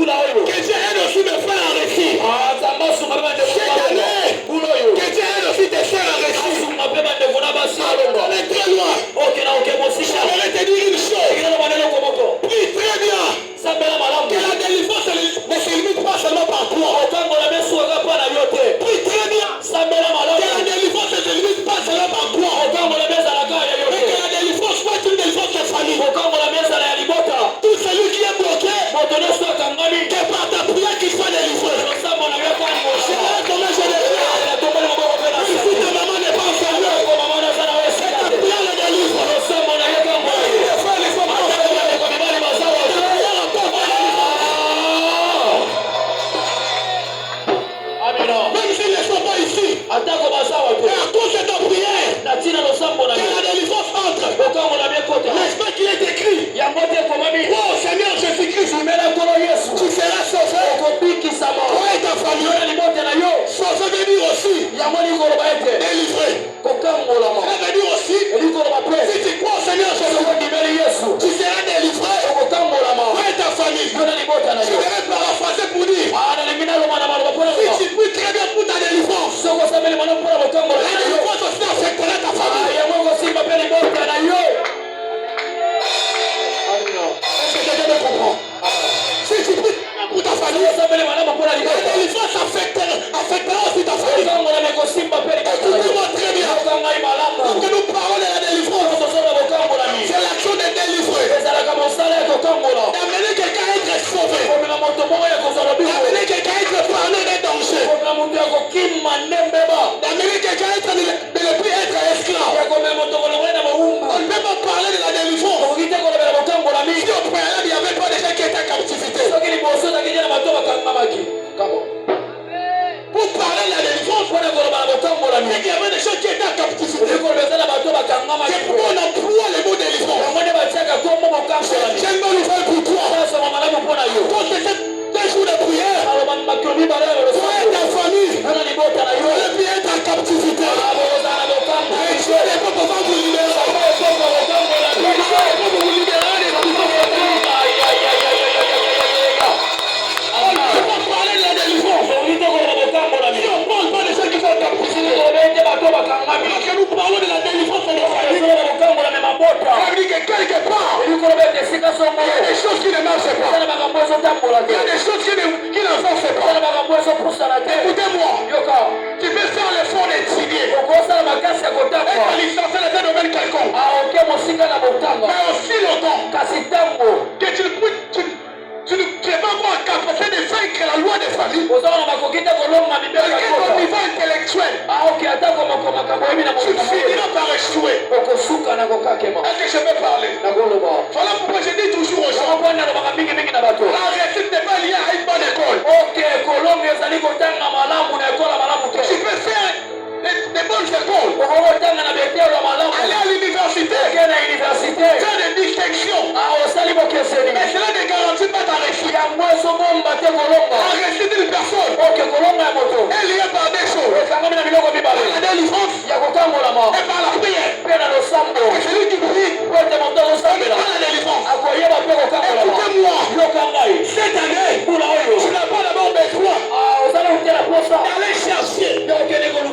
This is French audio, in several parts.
Que Dieu aide aussi mes frères à réussir. Cette année, que Dieu aide aussi tes frères à réussir. On est très loin. J'aimerais te dire une chose. Prie très bien. Que la délivrance ne se limite pas seulement par toi. Prie très bien. Que la délivrance ne se limite pas seulement par toi. Mais que la délivrance soit une délivrance de famille. Tout celui qui est bloqué, que par ta prière qu'il soit délivré. Je verrai comment je le fais. Même si ta maman n'est pas enfermée, c'est ta prière le délivre. Les frères, les femmes, même s'ils ne sont pas ici, et à cause de ta prière, que la délivrance entre. N'est-ce pas qu'il est écrit? Oh Seigneur Jésus-Christ, tu seras sauvé. Toi et ta famille. Sauvé veut dire aussi délivré. Ça veut dire aussi, si tu crois au Seigneur Jésus, tu seras délivré. Toi et ta famille. Je vais paraphraser pour dire, si tu pries très bien pour ta délivrance, la délivrance aussi affectera ta famille. Est-ce que quelqu'un me comprend? Si tu pries pour ta famille, la délivrance affectera aussi ta famille. Écoutez-moi très bien. Quand nous parlons de la délivrance, c'est l'action de délivrer. D'amener quelqu'un à être sauvé. D'amener quelqu'un à être parlé des dangers. D'amener quelqu'un à être, de ne plus être esclave. On ne peut pas parler de la délivrance si au préalable il n'y avait pas des gens qui étaient en captivité. Pour parler de la délivrance, il y avait des gens qui étaient en captivité. C'est pourquoi on emploie le mot délivrance. J'ai une bonne nouvelle pour toi. Quand c'est des jours de prière, toi et ta famille, vous allez plus être en captivité. Et Dieu n'est pas pour vous libérer. Dieu n'est pas pour vous libérer. On ne peut pas parler de la délivrance. Si on ne parle pas de ceux qui sont en captivité, lorsque nous parlons de la délivrance de nos familles, ça veut dire que quelque part, il y a des choses qui ne marchent pas. Il y a des choses qui n'avancent pas. Écoutez-moi, tu peux faire l'effort d'étudier, être licencié dans un domaine quelconque, mais aussi longtemps que tu n'es pas encore en capacité de vaincre la loi des familles. Au niveau intellectuel, tu finiras par échouer. Est-ce que je peux parler? Voilà pourquoi je dis toujours aux gens, la réussite n'est pas liée à une bonne école. Tu peux faire des bonnes écoles, aller à l'université, faire des distinctions, mais cela ne garantit pas ta réussite. La réussite d'une personne est liée par des choses, par la délivrance et par la prière. Et celui qui prie par la délivrance. Écoutez-moi, cette année, tu n'as pas d'abord besoin d'aller chercher.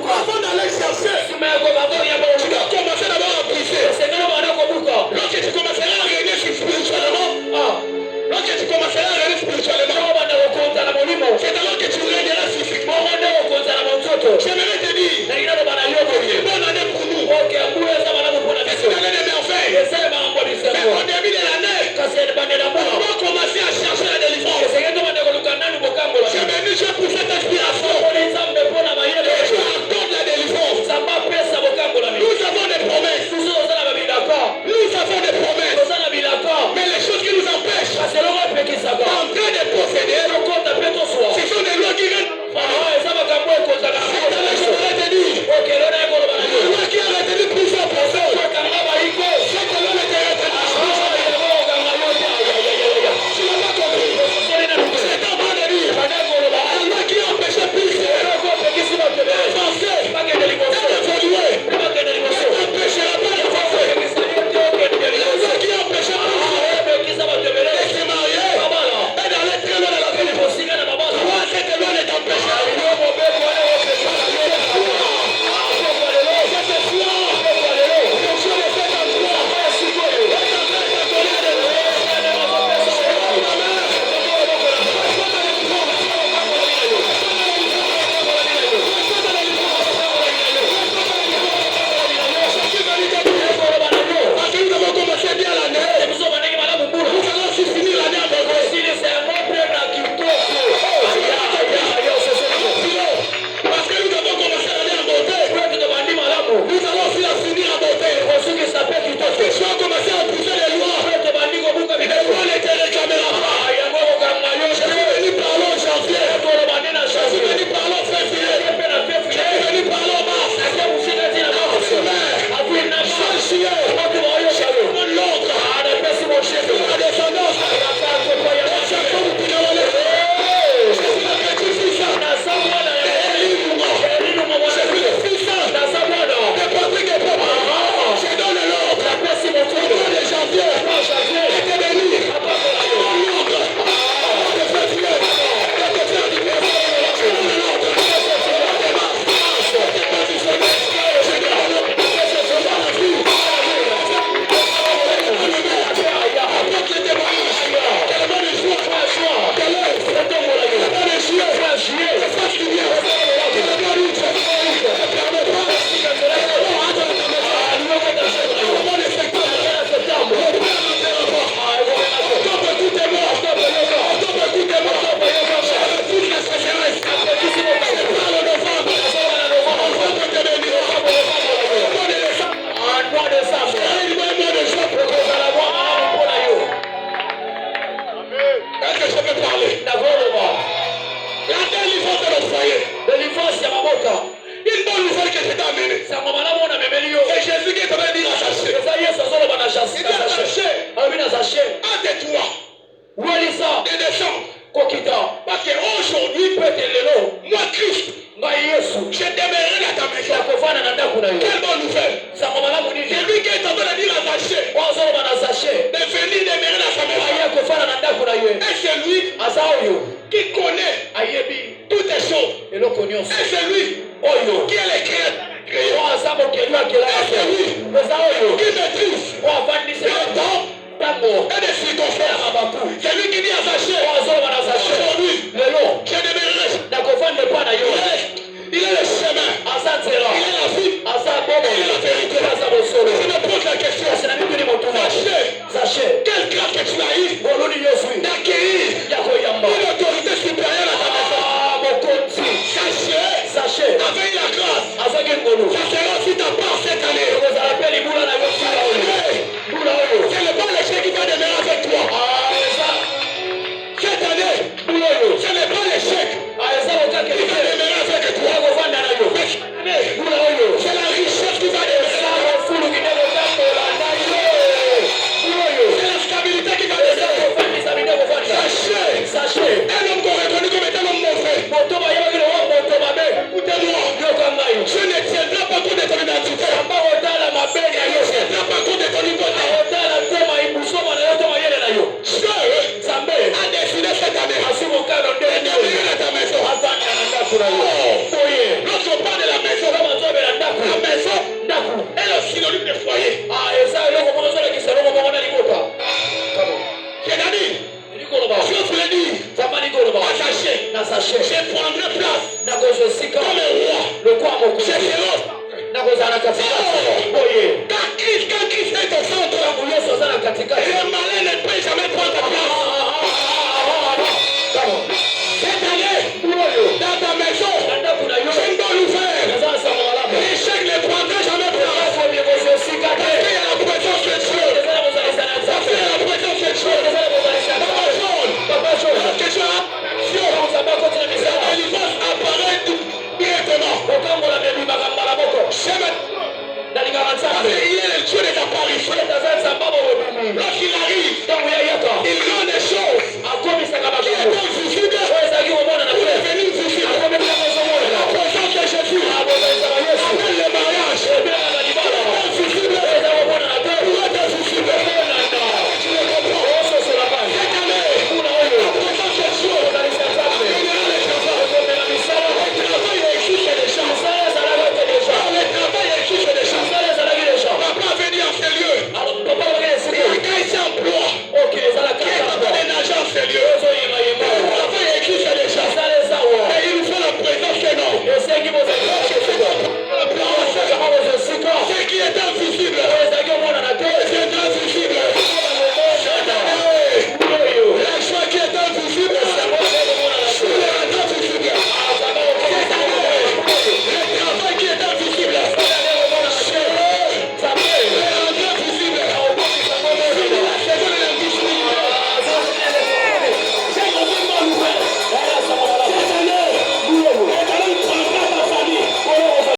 Avant d'aller chercher, tu dois commencer d'abord à prier. Lorsque tu commenceras à régner spirituellement, c'est alors que tu régneras physiquement. J'aimerais te dire, bonne année pour nous. C'est une année de merveille. Mais au début de l'année, on va commencer à chercher la délivrance. Je bénis pour cette inspiration. Et je accorde la délivrance. Nous avons des promesses. Nous avons des promesses. Mais les choses qui nous empêchent en train de posséder, ce sont des lois qui viennent. Je voudrais te dire, la loi qui a retenu plusieurs personnes, cette loi ne te retenu pas. Nous allons aussi la finir à monter. Pour ceux qui s'appellent qui t'ont fait. Tu vas commencer à pousser les lois. Les lois ne te réclamera pas. Je suis venu parler en janvier. Je suis venu parler en février. Je suis venu parler en mars. L'autre. La descendance. Il est le Dieu des apparitions. Lorsqu'il arrive,